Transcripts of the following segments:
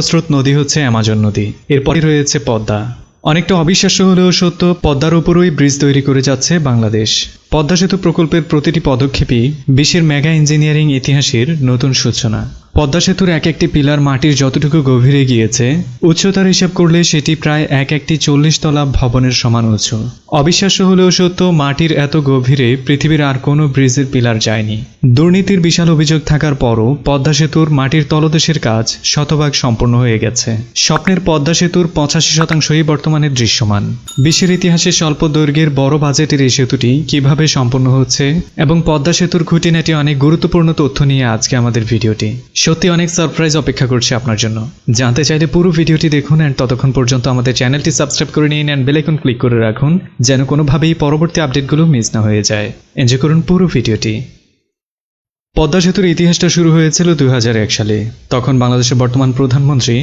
স্রোত নদী হচ্ছে অ্যামাজন নদী। এরপরই রয়েছে পদ্মা। অনেকটা অবিশ্বাস্য হলেও সত্য, পদ্মার উপরই ব্রিজ তৈরি করে যাচ্ছে বাংলাদেশ। পদ্মা সেতু প্রকল্পের প্রতিটি পদক্ষেপই বিশ্বের মেগা ইঞ্জিনিয়ারিং ইতিহাসের নতুন সূচনা। পদ্মা সেতুর এক একটি পিলার মাটির যতটুকু গভীরে গিয়েছে, উচ্চতার হিসাব করলে সেটি প্রায় একটি 40 তলা ভবনের সমান উঁচু। অবিশ্বাস্য হলেও সত্য, মাটির এত গভীরে পৃথিবীর আর কোনো ব্রিজের পিলার যায়নি। দুর্নীতির বিশাল অভিযোগ থাকার পরও পদ্মা সেতুর মাটির তলদেশের কাজ শতভাগ সম্পন্ন হয়ে গেছে। স্বপ্নের পদ্মা সেতুর 85% বর্তমানে দৃশ্যমান। বিশ্বের ইতিহাসে স্বল্প দৈর্ঘ্যের বড় বাজেটের এই সেতুটি কিভাবে সম্পন্ন হচ্ছে এবং পদ্মা সেতুর খুঁটিনাটি অনেক গুরুত্বপূর্ণ তথ্য নিয়ে আজকে আমাদের ভিডিওটি। সত্যি অনেক সারপ্রাইজ অপেক্ষা করছে আপনার জন্য। জানতে চাইলে পুরো ভিডিওটি দেখুন এন্ড ততক্ষণ পর্যন্ত আমাদের চ্যানেলটি সাবস্ক্রাইব করে নিন এন্ড বেল আইকন ক্লিক করে রাখুন, যেন কোনোভাবেই পরবর্তী আপডেটগুলো মিস না হয়ে যায়। এনজয় করুন পুরো ভিডিওটি। পদ্মা সেতুর ইতিহাসটা শুরু হয়েছিল 2001 সালে। তখন বাংলাদেশের বর্তমান প্রধানমন্ত্রী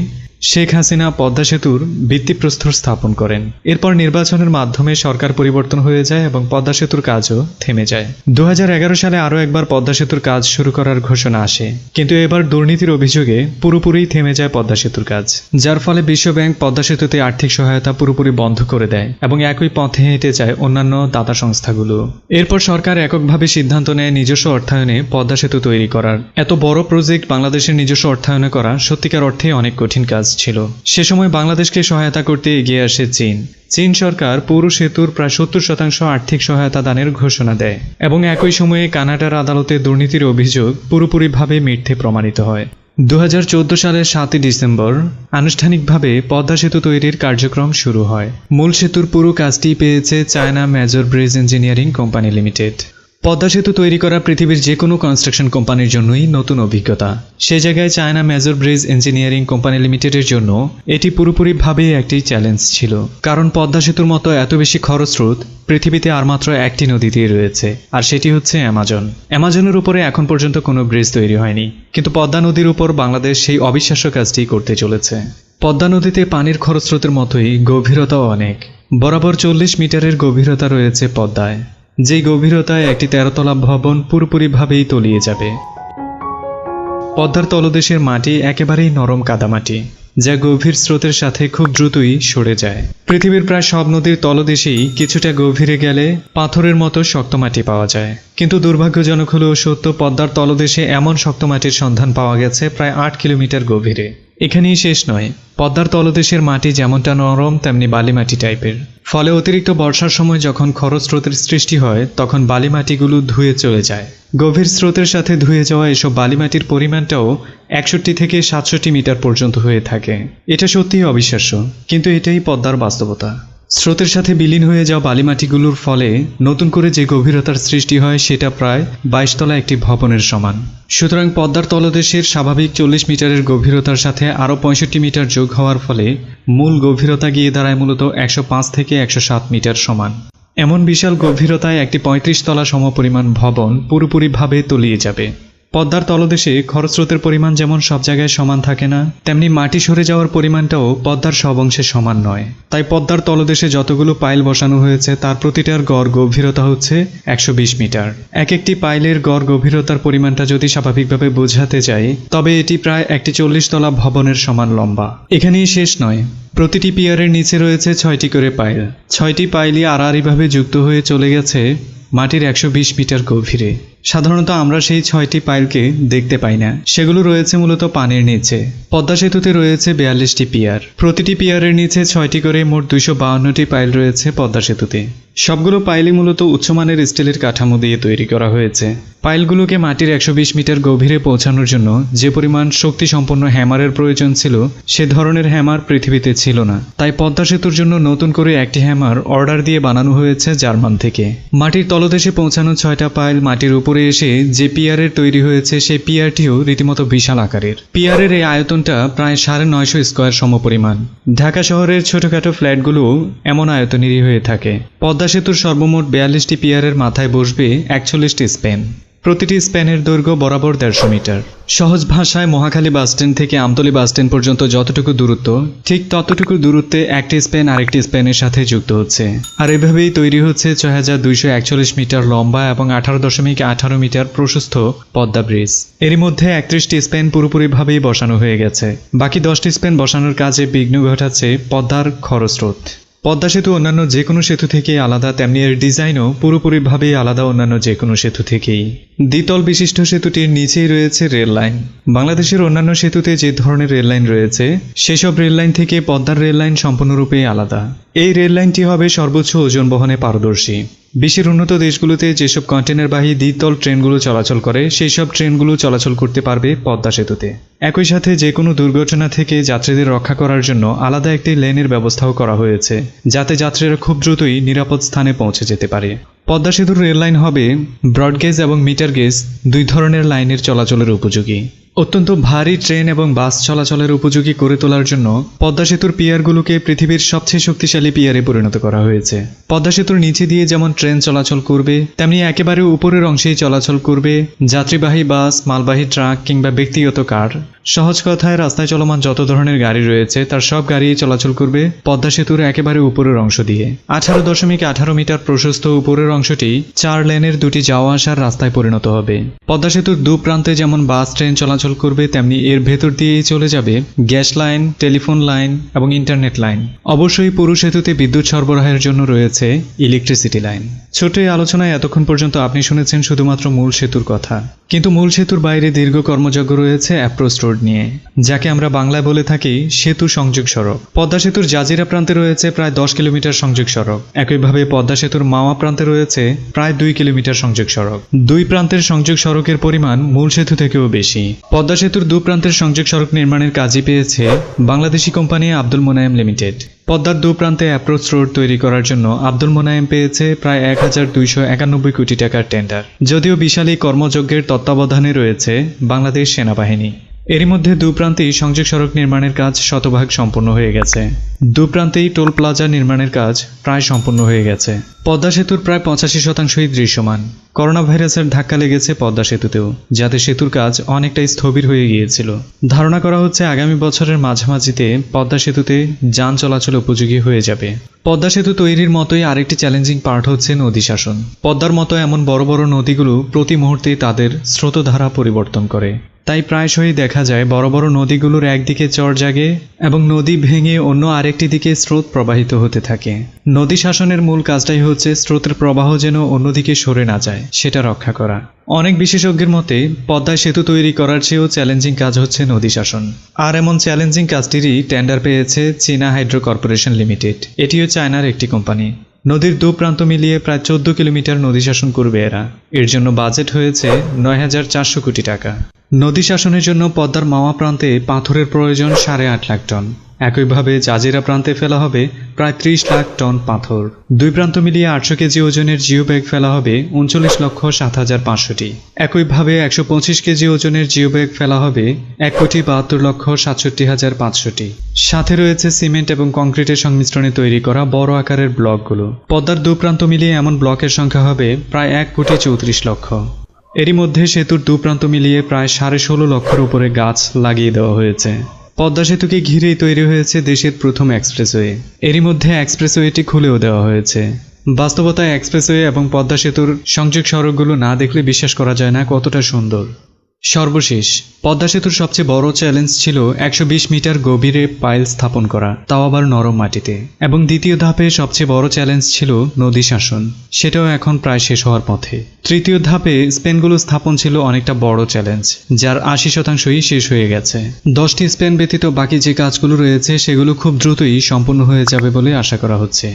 শেখ হাসিনা পদ্মা সেতুর ভিত্তিপ্রস্তর স্থাপন করেন। এরপর নির্বাচনের মাধ্যমে সরকার পরিবর্তন হয়ে যায় এবং পদ্মা সেতুর কাজও থেমে যায়। 2011 সালে আরও একবার পদ্মা সেতুর কাজ শুরু করার ঘোষণা আসে, কিন্তু এবার দুর্নীতির অভিযোগে পুরোপুরি থেমে যায় পদ্মা সেতুর কাজ, যার ফলে বিশ্বব্যাংক পদ্মা সেতুতে আর্থিক সহায়তা পুরোপুরি বন্ধ করে দেয় এবং একই পথে হেঁটে যায় অন্যান্য দাতা সংস্থাগুলো। এরপর সরকার এককভাবে সিদ্ধান্ত নেয় নিজস্ব অর্থায়নে পদ্মা সেতু তৈরি করার। এত বড় প্রজেক্ট বাংলাদেশের নিজস্ব অর্থায়নে করা সত্যিকার অর্থে অনেক কঠিন কাজ ছিল। সে সময় বাংলাদেশকে সহায়তা করতে এগিয়ে আসে চীন সরকার পুরো সেতুর প্রায় 70% আর্থিক সহায়তা দানের ঘোষণা দেয় এবং একই সময়ে কানাডার আদালতে দুর্নীতির অভিযোগ পুরোপুরিভাবে মিথ্যে প্রমাণিত হয়। 2014 সালের 7 ডিসেম্বর আনুষ্ঠানিকভাবে পদ্মা সেতু তৈরির কার্যক্রম শুরু হয়। মূল সেতুর পুরো কাজটি পেয়েছে China major bridge engineering company limited. Padma সেতু তৈরি করা পৃথিবীর যে কোনো কনস্ট্রাকশন কোম্পানির জন্যই নতুন অভিজ্ঞতা। সে জায়গায় China major bridge engineering company লিমিটেডের জন্য এটি পুরোপুরিভাবে একটি চ্যালেঞ্জ ছিল, কারণ পদ্মা সেতুর মতো এত বেশি খরস্রোত পৃথিবীতে আর মাত্র একটি নদীতেই রয়েছে, আর সেটি হচ্ছে অ্যামাজন। অ্যামাজনের উপরে এখন পর্যন্ত কোনো ব্রিজ তৈরি হয়নি, কিন্তু পদ্মা নদীর উপর বাংলাদেশ সেই অবিশ্বাস্য কাজটি করতে চলেছে। পদ্মা নদীতে পানির খরস্রোতের মতোই গভীরতাও অনেক। বরাবর 40 মিটারের গভীরতা রয়েছে পদ্মায়, যেই গভীরতায় একটি 13 তলা ভবন পুরোপুরিভাবেই তলিয়ে যাবে। পদ্মার তলদেশের মাটি একেবারেই নরম কাদামাটি, যা গভীর স্রোতের সাথে খুব দ্রুতই সরে যায়। পৃথিবীর প্রায় সব নদীর তলদেশেই কিছুটা গভীরে গেলে পাথরের মতো শক্ত মাটি পাওয়া যায়, কিন্তু দুর্ভাগ্যজনক হলেও সত্য, পদ্মার তলদেশে এমন শক্ত মাটির সন্ধান পাওয়া গেছে প্রায় 8 কিলোমিটার গভীরে। এখানেই শেষ নয়, পদ্মার তলদেশের মাটি যেমনটা নরম তেমনি বালি মাটি টাইপের। ফলে অতিরিক্ত বর্ষার সময় যখন খরস্রোতের সৃষ্টি হয় তখন বালি মাটিগুলো ধুয়ে চলে যায়। গভীর স্রোতের সাথে ধুয়ে যাওয়া এসব বালি মাটির পরিমাণটাও 61 থেকে 67 মিটার পর্যন্ত হয়ে থাকে। এটা সত্যিই অবিশ্বাস্য, কিন্তু এটাই পদ্মার বাস্তবতা। স্রোতের সাথে বিলীন হয়ে যাওয়া বালিমাটিগুলোর ফলে নতুন করে যে গভীরতার সৃষ্টি হয় সেটা প্রায় 22 তলা একটি ভবনের সমান। সুতরাং পদ্মার তলদেশের স্বাভাবিক 40 মিটারের গভীরতার সাথে আরও 65 মিটার যোগ হওয়ার ফলে মূল গভীরতা গিয়ে দাঁড়ায় মূলত 105 থেকে 107 মিটার সমান। এমন বিশাল গভীরতায় একটি 35 তলা সমপরিমাণ ভবন পুরোপুরিভাবে তলিয়ে যাবে। পদ্মার তলদেশে খরস্রোতের পরিমাণ যেমন সব জায়গায় সমান থাকে না, তেমনি মাটি সরে যাওয়ার পরিমাণটাও পদ্মার সব অংশে সমান নয়। তাই পদ্মার তলদেশে যতগুলো পাইল বসানো হয়েছে তার প্রতিটার গড় গভীরতা হচ্ছে 120 মিটার। এক একটি পাইলের গড় গভীরতার পরিমাণটা যদি স্বাভাবিকভাবে বোঝাতে যাই, তবে এটি প্রায় একটি 40 তলা ভবনের সমান লম্বা। এখানেই শেষ নয়, প্রতিটি পিয়ারের নিচে রয়েছে 6টি করে পাইল। 6টি পাইলই আড়াআড়িভাবে যুক্ত হয়ে চলে গেছে মাটির 120 মিটার গভীরে। সাধারণত আমরা সেই 6টি পাইলকে দেখতে পাই না, সেগুলো রয়েছে মূলত পানির নিচে। পদ্মা সেতুতে রয়েছে 42টি পিয়ার। প্রতিটি পিয়ারের নিচে 6টি করে মোট 252টি পাইল রয়েছে পদ্মা সেতুতে। সবগুলো পাইলই মূলত উচ্চমানের স্টিলের কাঠামো দিয়ে তৈরি করা হয়েছে। পাইলগুলোকে মাটির 120 মিটার গভীরে পৌঁছানোর জন্য যে পরিমাণ শক্তি সম্পন্ন হ্যামারের প্রয়োজন ছিল, সে ধরনের হ্যামার পৃথিবীতে ছিল না। তাই পদ্মা সেতুর জন্য নতুন করে একটি হ্যামার অর্ডার দিয়ে বানানো হয়েছে জার্মান থেকে। মাটির তলদেশে পৌঁছানো 6টা পাইল মাটির উপরে এসে যে পিয়ারের তৈরি হয়েছে সেই পিয়ারটিও রীতিমতো বিশাল আকারের। পিয়ারের এই আয়তনটা প্রায় 950 স্কয়ার সমপরিমাণ। ঢাকা শহরের ছোটখাটো ফ্ল্যাটগুলো এমন আয়তনেরই হয়ে থাকে। পদ্মা সেতুর সর্বমোট 42টি পিয়ারের মাথায় বসবে 41টি স্প্যান। প্রতিটি স্প্যানের দৈর্ঘ্য বরাবর 150 মিটার। সহজ ভাষায় মহাখালী বাসস্ট্যান্ড থেকে আমতলী বাসস্ট্যান্ড পর্যন্ত যতটুকু দূরত্ব, ঠিক ততটুকু দূরত্বে একটি স্প্যান আরেকটি স্প্যানের সাথে যুক্ত হচ্ছে। আর এভাবেই তৈরি হচ্ছে 6241 মিটার লম্বা এবং 18.18 মিটার প্রশস্ত পদ্মা ব্রিজ। এরই মধ্যে 31টি স্প্যান পুরোপুরিভাবেই বসানো হয়ে গেছে। বাকি 10টি স্প্যান বসানোর কাজে বিঘ্ন ঘটাচ্ছে পদ্মার খরস্রোত। পদ্মা সেতু অন্যান্য যে কোনো সেতু থেকে আলাদা, তেমনি এর ডিজাইনও পুরোপুরিভাবেই আলাদা অন্যান্য যে কোনো সেতু থেকেই। দ্বিতল বিশিষ্ট সেতুটির নিচেই রয়েছে রেল লাইন। বাংলাদেশের অন্যান্য সেতুতে যে ধরনের রেল লাইন রয়েছে, সেসব রেল লাইন থেকে পদ্মার রেল লাইন সম্পূর্ণরূপে আলাদা। এই রেল লাইনটি হবে সর্বোচ্চ ওজন বহনে পারদর্শী। বিশ্বের উন্নত দেশগুলোতে যেসব কন্টেনারবাহী দ্বিতল ট্রেনগুলো চলাচল করে, সেই সব ট্রেনগুলো চলাচল করতে পারবে পদ্মা সেতুতে। একই সাথে যে কোনো দুর্ঘটনা থেকে যাত্রীদের রক্ষা করার জন্য আলাদা একটি লেনের ব্যবস্থাও করা হয়েছে, যাতে যাত্রীরা খুব দ্রুতই নিরাপদ স্থানে পৌঁছে যেতে পারে। পদ্মা সেতুর রেল লাইন হবে ব্রডগেজ এবং মিটার গেজ দুই ধরনের লাইনের চলাচলের উপযোগী। অত্যন্ত ভারী ট্রেন এবং বাস চলাচলের উপযোগী করে তোলার জন্য পদ্মা সেতুর পিয়ারগুলোকে পৃথিবীর সবচেয়ে শক্তিশালী পিয়ারে পরিণত করা হয়েছে। পদ্মা সেতুর নিচে দিয়ে যেমন ট্রেন চলাচল করবে, তেমনি একেবারে উপরের অংশেই চলাচল করবে যাত্রীবাহী বাস, মালবাহী ট্রাক কিংবা ব্যক্তিগত কার। সহজ কথায়, রাস্তায় চলমান যত ধরনের গাড়ি রয়েছে তার সব গাড়ি চলাচল করবে পদ্মা সেতুর একেবারে উপরের অংশ দিয়ে। 18.18 মিটার প্রশস্ত উপরের অংশটি 4 লেনের দুটি যাওয়া আসার রাস্তায় পরিণত হবে। পদ্মা সেতুর দু প্রান্তে যেমন বাস, ট্রেন চলাচল করবে, তেমনি এর ভেতর দিয়েই চলে যাবে গ্যাস লাইন, টেলিফোন লাইন এবং ইন্টারনেট লাইন। অবশ্যই পুরো সেতুতে বিদ্যুৎ সরবরাহের জন্য রয়েছে ইলেকট্রিসিটি লাইন। ছোট এই আলোচনায় এতক্ষণ পর্যন্ত আপনি শুনেছেন শুধুমাত্র মূল সেতুর কথা, কিন্তু মূল সেতুর বাইরে দীর্ঘ কর্মযজ্ঞ রয়েছে অ্যাপ্রোচ রোড নিয়ে, যাকে আমরা বাংলায় বলে থাকি সেতু সংযোগ সড়ক। পদ্মা সেতুর জাজিরা প্রান্তে রয়েছে প্রায় 10 কিলোমিটার সংযোগ সড়ক। একইভাবে পদ্মা সেতুর মাওয়া প্রান্তে রয়েছে প্রায় 2 কিলোমিটার সংযোগ সড়ক। দুই প্রান্তের সংযোগ সড়কের পরিমাণ মূল সেতু থেকেও বেশি। পদ্মা সেতুর দু প্রান্তের সংযোগ সড়ক নির্মাণের কাজই পেয়েছে বাংলাদেশি কোম্পানি আব্দুল মোনায়েম লিমিটেড। পদ্মার দু প্রান্তে অ্যাপ্রোচ রোড তৈরি করার জন্য আব্দুল মোনায়েম পেয়েছে প্রায় 1291 কোটি টাকার টেন্ডার। যদিও বিশাল এই কর্মযজ্ঞের তত্ত্বাবধানে রয়েছে বাংলাদেশ সেনাবাহিনী। এরই মধ্যে দু প্রান্তেই সংযোগ সড়ক নির্মাণের কাজ শতভাগ সম্পন্ন হয়ে গেছে। দু প্রান্তেই টোল প্লাজা নির্মাণের কাজ প্রায় সম্পন্ন হয়ে গেছে। পদ্মা সেতুর প্রায় 85%ই দৃশ্যমান। করোনা ভাইরাসের ধাক্কা লেগেছে পদ্মা সেতুতেও, যাতে সেতুর কাজ অনেকটাই স্থবির হয়ে গিয়েছিল। ধারণা করা হচ্ছে আগামী বছরের মাঝামাঝিতে পদ্মা সেতুতে যান চলাচল উপযোগী হয়ে যাবে। পদ্মা সেতু তৈরির মতোই আরেকটি চ্যালেঞ্জিং পার্ট হচ্ছে নদী শাসন। পদ্মার মতো এমন বড় বড় নদীগুলো প্রতি মুহূর্তে তাদের স্রোতধারা পরিবর্তন করে। তাই প্রায়শই দেখা যায় বড় বড় নদীগুলোর একদিকে চর জাগে এবং নদী ভেঙে অন্য আরেকটি দিকে স্রোত প্রবাহিত হতে থাকে। নদী শাসনের মূল কাজটাই হচ্ছে স্রোতের প্রবাহ যেন অন্যদিকে সরে না যায় সেটা রক্ষা করা। অনেক বিশেষজ্ঞের মতে পদ্মায় সেতু তৈরি করার চেয়েও চ্যালেঞ্জিং কাজ হচ্ছে নদী শাসন। আর এমন চ্যালেঞ্জিং কাজটিরই টেন্ডার পেয়েছে চীনা হাইড্রো কর্পোরেশন লিমিটেড। এটিও চায়নার একটি কোম্পানি। নদীর দু প্রান্ত মিলিয়ে প্রায় 14 কিলোমিটার নদী শাসন করবে এরা। এর জন্য বাজেট হয়েছে 9400 কোটি টাকা। নদী শাসনের জন্য পদ্মার মাওয়া প্রান্তে পাথরের প্রয়োজন 8.5 লাখ টন। একইভাবে জাজিরা প্রান্তে ফেলা হবে প্রায় 30 লাখ টন পাথর। দুই প্রান্ত মিলিয়ে 800 কেজি ওজনের জিও ব্যাগ ফেলা হবে 39,07,500টি। একইভাবে 125 কেজি ওজনের জিও ব্যাগ ফেলা হবে 1,72,67,500টি। সাথে রয়েছে সিমেন্ট এবং কংক্রিটের সংমিশ্রণে তৈরি করা বড় আকারের ব্লকগুলো। পদ্মার দু প্রান্ত মিলিয়ে এমন ব্লকের সংখ্যা হবে প্রায় 1,34,00,000। এরই মধ্যে সেতুর দু প্রান্ত মিলিয়ে প্রায় 16.5 লক্ষের উপরে গাছ লাগিয়ে দেওয়া হয়েছে। পদ্মা সেতুকে ঘিরেই তৈরি হয়েছে দেশের প্রথম এক্সপ্রেসওয়ে। এরই মধ্যে এক্সপ্রেসওয়েটি খুলেও দেওয়া হয়েছে। বাস্তবতায় এক্সপ্রেসওয়ে এবং পদ্মা সেতুর সংযোগ সড়কগুলো না দেখলে বিশ্বাস করা যায় না কতটা সুন্দর। সর্বশেষ, পদ্মা সেতুর সবচেয়ে বড় চ্যালেঞ্জ ছিল 120 মিটার গভীরে পাইল স্থাপন করা, তাও আবার নরম মাটিতে। এবং দ্বিতীয় ধাপে সবচেয়ে বড় চ্যালেঞ্জ ছিল নদী শাসন, সেটাও এখন প্রায় শেষ হওয়ার পথে। তৃতীয় ধাপে স্পেনগুলো স্থাপন ছিল অনেকটা বড় চ্যালেঞ্জ, যার 80%ই শেষ হয়ে গেছে। 10টি স্পেন ব্যতীত বাকি যে কাজগুলো রয়েছে সেগুলো খুব দ্রুতই সম্পন্ন হয়ে যাবে বলে আশা করা হচ্ছে।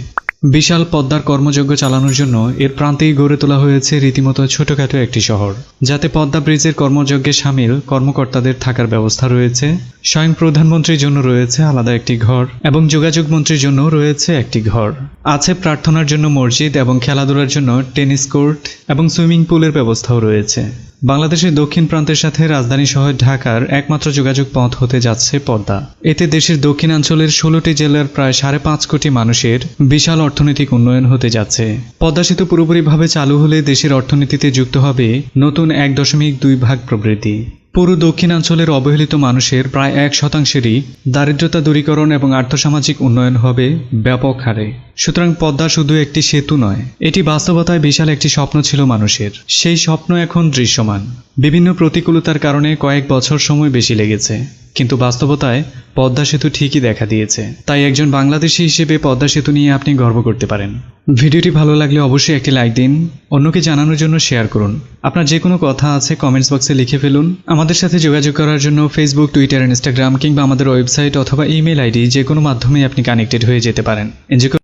বিশাল পদ্মার কর্মযজ্ঞ চালানোর জন্য এর প্রান্তেই গড়ে তোলা হয়েছে রীতিমতো ছোটখাটো একটি শহর, যাতে পদ্মা ব্রিজের কর্মযজ্ঞে সামিল কর্মকর্তাদের থাকার ব্যবস্থা রয়েছে। স্বয়ং প্রধানমন্ত্রীর জন্য রয়েছে আলাদা একটি ঘর এবং যোগাযোগ মন্ত্রীর জন্য রয়েছে একটি ঘর। আছে প্রার্থনার জন্য মসজিদ এবং খেলাধুলার জন্য টেনিস কোর্ট এবং সুইমিং পুলের ব্যবস্থাও রয়েছে। বাংলাদেশের দক্ষিণ প্রান্তের সাথে রাজধানী শহর ঢাকার একমাত্র যোগাযোগ পথ হতে যাচ্ছে পদ্মা। এতে দেশের দক্ষিণাঞ্চলের 16টি জেলার প্রায় 5.5 কোটি মানুষের বিশাল অর্থনৈতিক উন্নয়ন হতে যাচ্ছে। পদ্মা সেতু পুরোপুরিভাবে চালু হলে দেশের অর্থনীতিতে যুক্ত হবে নতুন 1.2 ভাগ প্রবৃদ্ধি। পুরো দক্ষিণাঞ্চলের অবহেলিত মানুষের প্রায় 1%-ই দারিদ্রতা দূরীকরণ এবং আর্থসামাজিক উন্নয়ন হবে ব্যাপক হারে। সুতরাং পদ্মা শুধু একটি সেতু নয়, এটি বাস্তবতায় বিশাল একটি স্বপ্ন ছিল মানুষের। সেই স্বপ্ন এখন দৃশ্যমান। বিভিন্ন প্রতিকূলতার কারণে কয়েক বছর সময় বেশি লেগেছে, কিন্তু বাস্তবতায় পদ্মা সেতু ঠিকই দেখা দিয়েছে। তাই একজন বাংলাদেশী হিসেবে পদ্মা সেতু নিয়ে আপনি গর্ব করতে পারেন। ভিডিওটি ভালো লাগলে অবশ্যই একটি লাইক দিন, অন্যকে জানানোর জন্য শেয়ার করুন। আপনার যে কোনো কথা আছে কমেন্টস বক্সে লিখে ফেলুন। আমাদের সাথে যোগাযোগ করার জন্য ফেসবুক, টুইটার, ইনস্টাগ্রাম কিংবা আমাদের ওয়েবসাইট অথবা ইমেল আইডি যে কোনো মাধ্যমে আপনি কানেক্টেড হয়ে যেতে পারেন।